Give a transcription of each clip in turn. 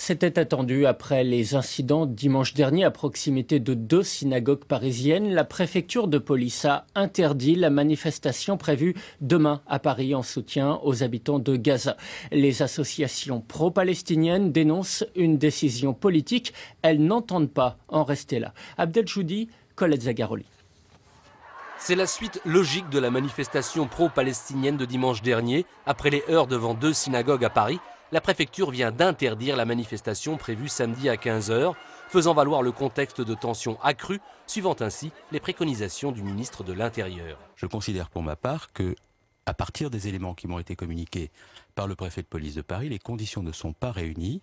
C'était attendu après les incidents dimanche dernier à proximité de 2 synagogues parisiennes. La préfecture de police a interdit la manifestation prévue demain à Paris en soutien aux habitants de Gaza. Les associations pro-palestiniennes dénoncent une décision politique. Elles n'entendent pas en rester là. Abdel Choudi, Colette Zagaroli. C'est la suite logique de la manifestation pro-palestinienne de dimanche dernier. Après les heurts devant 2 synagogues à Paris, la préfecture vient d'interdire la manifestation prévue samedi à 15 h, faisant valoir le contexte de tensions accrues, suivant ainsi les préconisations du ministre de l'Intérieur. Je considère pour ma part que, à partir des éléments qui m'ont été communiqués par le préfet de police de Paris, les conditions ne sont pas réunies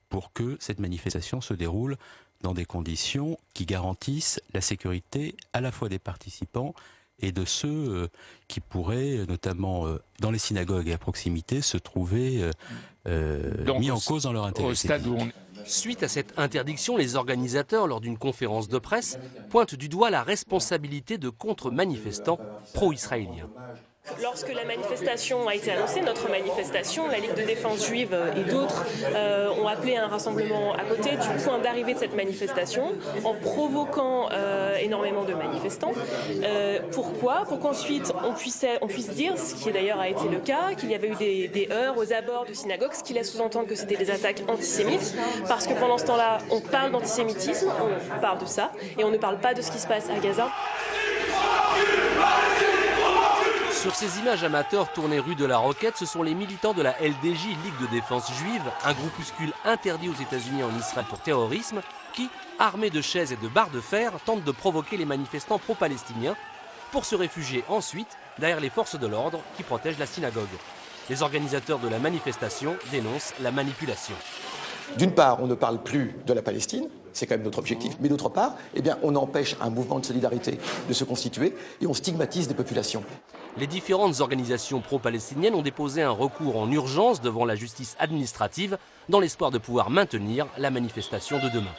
pour que cette manifestation se déroule dans des conditions qui garantissent la sécurité à la fois des participants et de ceux qui pourraient, notamment dans les synagogues et à proximité, se trouver mis en cause dans leur intégrité. Suite à cette interdiction, les organisateurs, lors d'une conférence de presse, pointent du doigt la responsabilité de contre-manifestants pro-israéliens. Lorsque la manifestation a été annoncée, notre manifestation, la Ligue de défense juive et d'autres ont appelé à un rassemblement à côté du point d'arrivée de cette manifestation en provoquant énormément de manifestants. Pourquoi ? Pour qu'ensuite on puisse dire, ce qui d'ailleurs a été le cas, qu'il y avait eu des heurts aux abords de synagogues, ce qui laisse sous-entendre que c'était des attaques antisémites, parce que pendant ce temps-là, on parle d'antisémitisme, on parle de ça, et on ne parle pas de ce qui se passe à Gaza. Sur ces images amateurs tournées rue de la Roquette, ce sont les militants de la LDJ, Ligue de défense juive, un groupuscule interdit aux États-Unis et en Israël pour terrorisme, qui, armés de chaises et de barres de fer, tentent de provoquer les manifestants pro-palestiniens pour se réfugier ensuite derrière les forces de l'ordre qui protègent la synagogue. Les organisateurs de la manifestation dénoncent la manipulation. D'une part, on ne parle plus de la Palestine, c'est quand même notre objectif, mais d'autre part, on empêche un mouvement de solidarité de se constituer et on stigmatise des populations. Les différentes organisations pro-palestiniennes ont déposé un recours en urgence devant la justice administrative dans l'espoir de pouvoir maintenir la manifestation de demain.